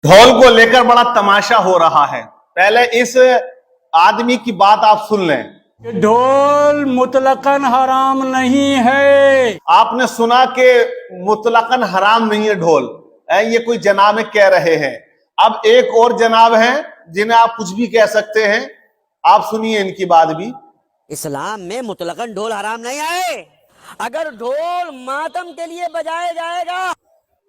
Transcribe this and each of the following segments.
ढोल को लेकर बड़ा तमाशा हो रहा है। पहले इस आदमी की बात आप सुन लें। ढोल मुतलकन हराम नहीं है। आपने सुना कि मुतलकन हराम नहीं है ढोल, ये कोई जनाब कह रहे हैं। अब एक और जनाब हैं जिन्हें आप कुछ भी कह सकते हैं, आप सुनिए इनकी बात भी। इस्लाम में मुतलकन ढोल हराम नहीं है। अगर ढोल मातम के लिए बजाया जाएगा।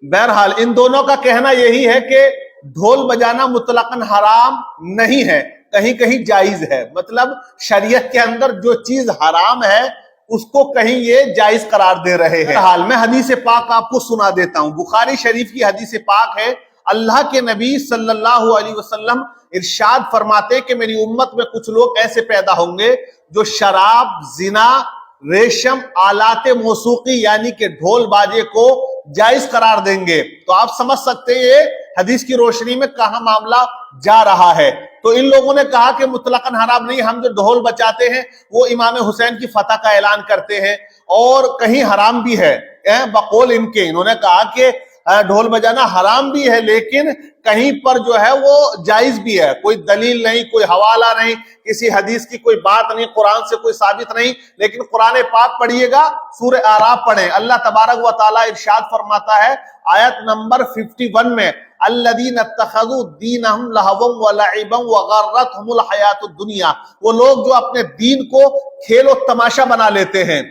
बहरहाल इन दोनों का कहना यही है कि ढोल बजाना मुतलकन हराम नहीं है, कहीं कहीं जायज है। मतलब शरीयत के अंदर जो चीज हराम है उसको कहीं ये जायज करार दे रहे हैं। हाल में हदीस पाक आपको सुना देता हूं। बुखारी शरीफ की हदीस पाक है। अल्लाह के नबी सल्लल्लाहु अलैहि वसल्लम इरशाद फरमाते कि मेरी उम्मत में कुछ लोग ऐसे पैदा होंगे जो शराब, जिना, रेशम, आलाते मौसूकी यानी कि ढोल बाजे को जायज करार देंगे। तो आप समझ सकते हैं ये हदीस की रोशनी में कहां मामला जा रहा है। तो इन लोगों ने कहा कि मुतलकन हराम नहीं, हम जो ढोल बजाते हैं वो इमाम हुसैन की फतह का ऐलान करते हैं और कहीं हराम भी है। बकौल इनके इन्होंने कहा कि ढोल बजाना हराम भी है लेकिन कहीं पर जो है वो जायज भी है। कोई दलील नहीं, कोई हवाला नहीं, किसी हदीस की कोई बात नहीं, कुरान से कोई साबित नहीं। लेकिन कुरान पाक पढ़िएगा, सूरह आराफ पढ़ें। अल्लाह तबारक व तआला इरशाद फरमाता है आयत नंबर 51 में, अल्लज़ीना इत्तखज़ू दीनहुम लहवन व लइबन व गर्रतहुमुल हयातुद दुनिया। वो लोग जो अपने दीन को खेलो तमाशा बना लेते हैं,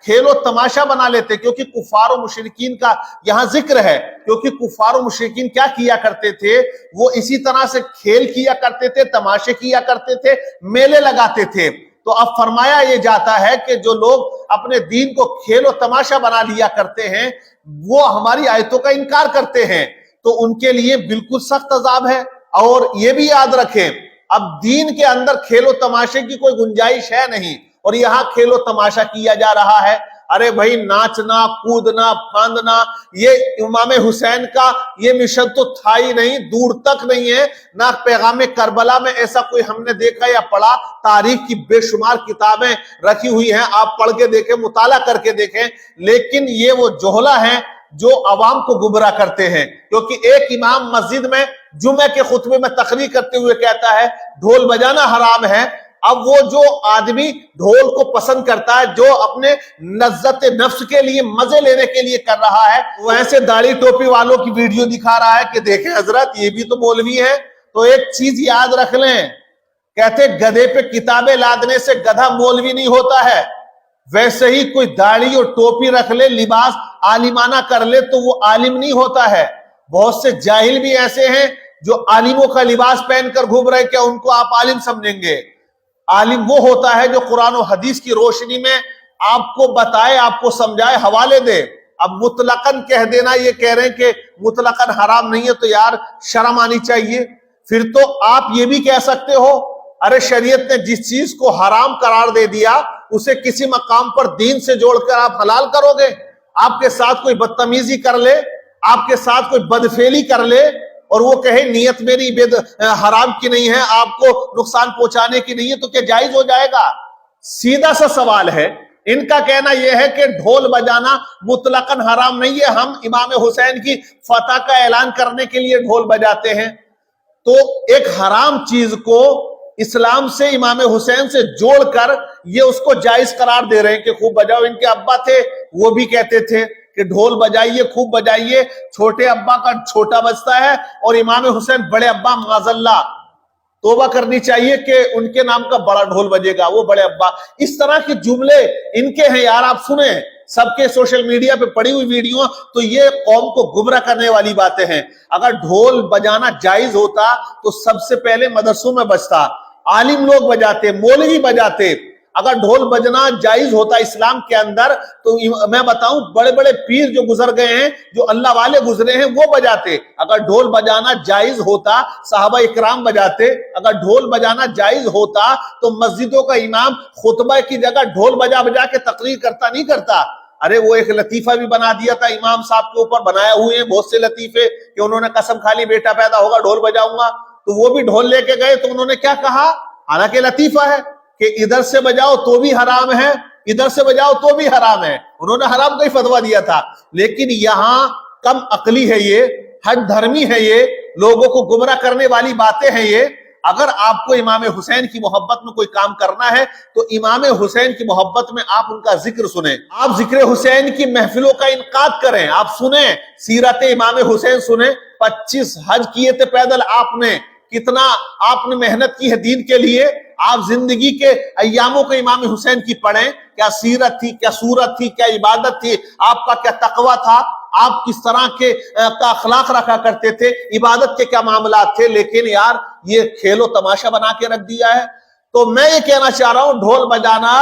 खेलो तमाशा बना लेते। क्योंकि कुफार और मुशरिकीन का यहां जिक्र है, क्योंकि कुफार और मुशरिकीन क्या किया करते थे, वो इसी तरह से खेल किया करते थे, तमाशे किया करते थे, मेले लगाते थे। तो अब फरमाया ये जाता है कि जो लोग अपने दीन को खेलो तमाशा बना लिया करते हैं वो हमारी आयतों का इनकार करते हैं, तो उनके लिए बिल्कुल सख्त अजाब है। और ये भी याद रखें, अब दीन के अंदर खेलो तमाशे की कोई गुंजाइश है नहीं और यहां खेलो तमाशा किया जा रहा है। अरे भाई, नाचना, कूदना, फांदना, ये इमाम हुसैन का ये मिशन तो था ही नहीं, दूर तक नहीं है। ना पैगाम करबला में ऐसा कोई हमने देखा या पढ़ा। तारीख की बेशुमार किताबें रखी हुई हैं, आप पढ़ के देखें, मुताला करके देखें। लेकिन ये वो जोहला हैं जो अवाम को गुमराह करते हैं। क्योंकि एक इमाम मस्जिद में जुमे के खुतबे में तकरीर करते हुए कहता है ढोल बजाना हराम है। अब वो जो आदमी ढोल को पसंद करता है, जो अपने लज्जत नफ्स के लिए, मजे लेने के लिए कर रहा है, वो ऐसे दाढ़ी टोपी वालों की वीडियो दिखा रहा है कि देखें हजरत ये भी तो मौलवी है। तो एक चीज याद रख लें, कहते गधे पे किताबें लादने से गधा मौलवी नहीं होता है। वैसे ही कोई दाढ़ी और टोपी रख ले, लिबास आलिमाना कर ले तो वो आलिम नहीं होता है। बहुत से जाहिल भी ऐसे हैं जो आलिमों का लिबास पहनकर घूम रहे, क्या उनको आप आलिम समझेंगे? आलिम वो होता है जो कुरान और हदीस की रोशनी में आपको बताए, आपको समझाए, हवाले दे। अब मुतलकन कह देना, ये कह रहे हैं कि मुतलकन हराम नहीं है, तो यार शर्म आनी चाहिए। फिर तो आप ये भी कह सकते हो, अरे शरीयत ने जिस चीज को हराम करार दे दिया उसे किसी मकाम पर दीन से जोड़कर आप हलाल करोगे। आपके साथ कोई बदतमीजी कर ले, आपके साथ कोई बदफेली कर ले और वो कहे नियत मेरी हराम की नहीं है, आपको नुकसान पहुंचाने की नहीं है, तो क्या जायज हो जाएगा? सीधा सा सवाल है। इनका कहना यह है कि ढोल बजाना मुतलकन हराम नहीं है, हम इमाम हुसैन की फतह का ऐलान करने के लिए ढोल बजाते हैं। तो एक हराम चीज को इस्लाम से, इमाम हुसैन से जोड़कर ये उसको जायज करार दे रहे हैं कि खूब बजाओ। इनके अब्बा थे, वो भी कहते थे कि ढोल बजाइए, खूब बजाइए। छोटे अब्बा का छोटा बजता है और इमाम हुसैन बड़े अब्बा, माज़अल्लाह, तौबा करनी चाहिए कि उनके नाम का बड़ा ढोल बजेगा, वो बड़े अब्बा। इस तरह के जुमले इनके हैं यार, आप सुने सबके सोशल मीडिया पे पड़ी हुई वीडियो, तो ये कौम को गुमराह करने वाली बातें हैं। अगर ढोल बजाना जायज होता तो सबसे पहले मदरसों में बजता, आलिम लोग बजाते, मौलवी बजाते। अगर ढोल बजना जायज होता इस्लाम के अंदर तो मैं बताऊं बड़े बड़े पीर जो गुजर गए हैं, जो अल्लाह वाले गुजरे हैं, वो बजाते। अगर ढोल बजाना जायज होता सहाबा इकराम बजाते। अगर ढोल बजाना जायज होता तो मस्जिदों का इमाम खुतबा की जगह ढोल बजा बजा के तकरीर करता नहीं करता? अरे वो एक लतीफा भी बना दिया था इमाम साहब के ऊपर, बनाया हुए हैं बहुत से लतीफे कि उन्होंने कसम खा ली बेटा पैदा होगा ढोल बजाऊंगा। तो वो भी ढोल लेके गए तो उन्होंने क्या कहा, हालांकि लतीफा है कि इधर से बजाओ तो भी हराम है, इधर से बजाओ तो भी हराम है। उन्होंने हराम का ही फतवा दिया था। लेकिन यहां कम अकली है ये, हद धर्मी है ये, लोगों को गुमराह करने वाली बातें हैं ये। अगर आपको इमाम हुसैन की मोहब्बत में कोई काम करना है तो इमाम हुसैन की मोहब्बत में आप उनका जिक्र सुने, आप जिक्र हुसैन की महफिलों का इनकाद करें, आप सुने सीरत इमाम हुसैन सुने। 25 हज किए थे पैदल आपने, कितना आपने मेहनत की है दीन के लिए। आप जिंदगी के अय्यामों को इमाम हुसैन की पढ़ें, क्या सीरत थी, क्या सूरत थी, क्या इबादत थी, आपका क्या तकवा था, आप किस तरह के का अखलाक रखा करते थे, इबादत के क्या मामलात थे। लेकिन यार ये खेलो तमाशा बना के रख दिया है। तो मैं ये कहना चाह रहा हूं, ढोल बजाना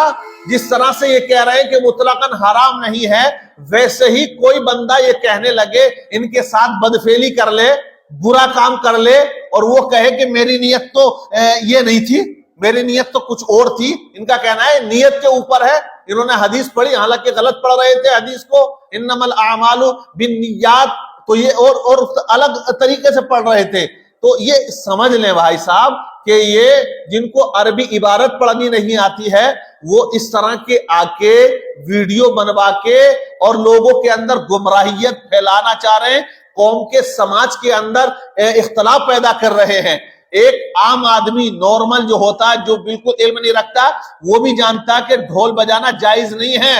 जिस तरह से ये कह रहे हैं कि मुतलकन हराम नहीं है, वैसे ही कोई बंदा ये कहने लगे, इनके साथ बदफेली कर ले, बुरा काम कर ले और वो कहे कि मेरी नीयत तो ये नहीं थी, मेरी नियत तो कुछ और थी। इनका कहना है नियत के ऊपर है। इन्होंने हदीस पढ़ी, हालांकि गलत पढ़ रहे थे हदीस को, इन्नमल आमालु बिन्नियात, तो ये और अलग तरीके से पढ़ रहे थे। तो ये समझ लें भाई साहब कि ये जिनको अरबी इबारत पढ़नी नहीं आती है वो इस तरह के आके वीडियो बनवा के और लोगों के अंदर गुमराहियत फैलाना चाह रहे हैं, कौम के समाज के अंदर इख्तलाफ पैदा कर रहे हैं। एक आम आदमी नॉर्मल जो होता है, जो बिल्कुल इल्म नहीं रखता, वो भी जानता है कि ढोल बजाना जायज नहीं है।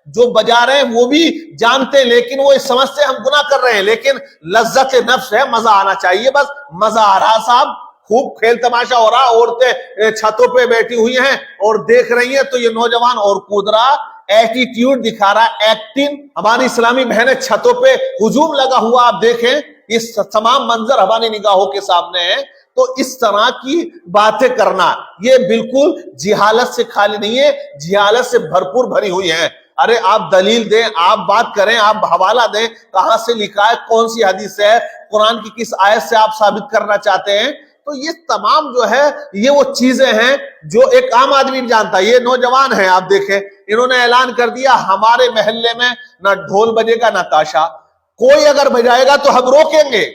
जो बजा रहे हैं वो भी जानते हैं, लेकिन वो इस समझ से हम गुनाह कर रहे हैं। लेकिन लज्जत नफ्स है, मजा आना चाहिए, बस मजा आ रहा साहब, खूब खेल तमाशा हो रहा, औरतें छतों पे बैठी हुई हैं और देख रही हैं, तो ये नौजवान और कूद रहा, एटीट्यूड दिखा रहा, एक्टिंग। हमारी इस्लामी बहनें छतों पे हुजूम लगा हुआ, आप देखें, इस तमाम मंजर हमारी निगाहों के सामने है। तो इस तरह की बातें करना ये बिल्कुल जिहालत से खाली नहीं है, जिहालत से भरपूर भरी हुई है। अरे आप दलील दें, आप बात करें, आप हवाला दें, कहां से लिखा है, कौन सी हदीस है, कुरान की किस आयत से आप साबित करना चाहते हैं। तो ये तमाम जो है ये वो चीजें हैं जो एक आम आदमी भी जानता है। ये नौजवान है, आप देखें, इन्होंने ऐलान कर दिया हमारे मोहल्ले में ना ढोल बजेगा ना ताशा, कोई अगर बजाएगा तो हम रोकेंगे।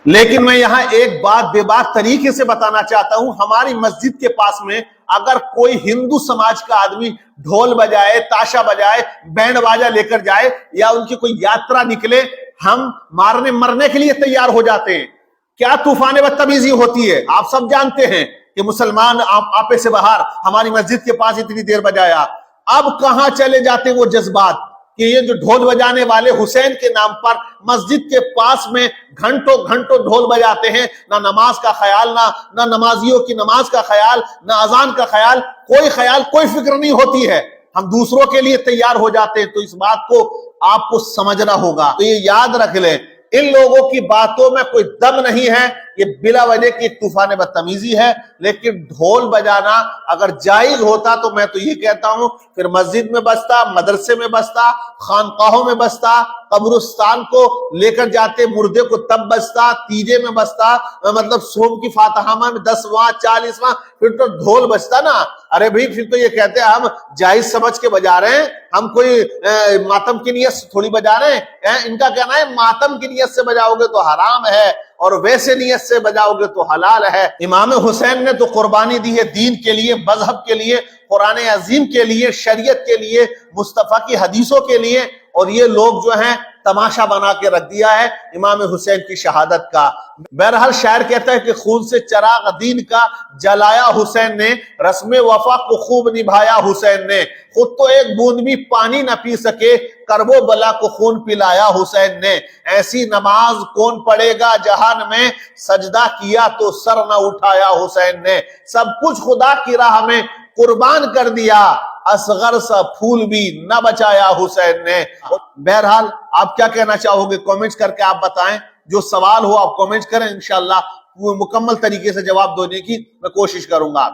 लेकिन मैं यहां एक बात बेबाक तरीके से बताना चाहता हूं, हमारी मस्जिद के पास में अगर कोई हिंदू समाज का आदमी ढोल बजाए, ताशा बजाए, बैंड बाजा लेकर जाए या उनकी कोई यात्रा निकले, हम मारने मरने के लिए तैयार हो जाते हैं। क्या तूफान बदतमीजी होती है, आप सब जानते हैं कि मुसलमान आपे से बाहर हमारी मस्जिद के पास इतनी देर बजाया। अब कहां चले जाते वो जज्बात कि ये जो ढोल बजाने वाले हुसैन के नाम पर मस्जिद के पास में घंटों घंटों ढोल बजाते हैं, ना नमाज का ख्याल, ना नमाजियों की नमाज का ख्याल, ना अजान का ख्याल, कोई फिक्र नहीं होती है, हम दूसरों के लिए तैयार हो जाते हैं। तो इस बात को आपको समझना होगा। तो ये याद रख लें, इन लोगों की बातों में कोई दम नहीं है, ये बिला वजह की तूफान बदतमीजी है। लेकिन ढोल बजाना अगर जायज होता तो मैं तो ये कहता हूं फिर मस्जिद में बजता, मदरसे में बजता, खानकाहों में बजता, कब्रिस्तान को लेकर जाते मुर्दे को तब बजता, तीजे में बजता, मतलब सोम की फातिहा में 10वां 40वां, फिर तो ढोल बजता ना। अरे भाई फिर तो ये कहते हैं हम जायज समझ के बजा रहे हैं, हम कोई मातम की नियत से थोड़ी बजा रहे हैं। इनका कहना है मातम की नियत से बजाओगे तो हराम है और वैसे नियत से बजाओगे तो हलाल है। इमाम हुसैन ने तो कुर्बानी दी है दीन के लिए, मजहब के लिए, कुरान अजीम के लिए, शरीयत के लिए, मुस्तफा की हदीसों के लिए, और ये लोग जो हैं तमाशा बना के रख दिया है इमाम हुसैन की शहादत का। बहरहाल शायर कहता है कि खून से चराग दीन का जलाया हुसैन ने, रस्म वफा को खूब निभाया हुसैन ने, खुद तो एक बूंद भी पानी न पी सके, करबो बला को खून पिलाया हुसैन ने। ऐसी नमाज कौन पढ़ेगा जहान में, सजदा किया तो सर न उठाया हुसैन ने। सब कुछ खुदा की राह में कुर्बान कर दिया, असगर सा फूल भी न बचाया हुसैन ने। बहरहाल आप क्या कहना चाहोगे, कमेंट्स करके आप बताएं। जो सवाल हो आप कमेंट्स करें, इंशाअल्लाह मुकम्मल तरीके से जवाब देने की मैं कोशिश करूंगा।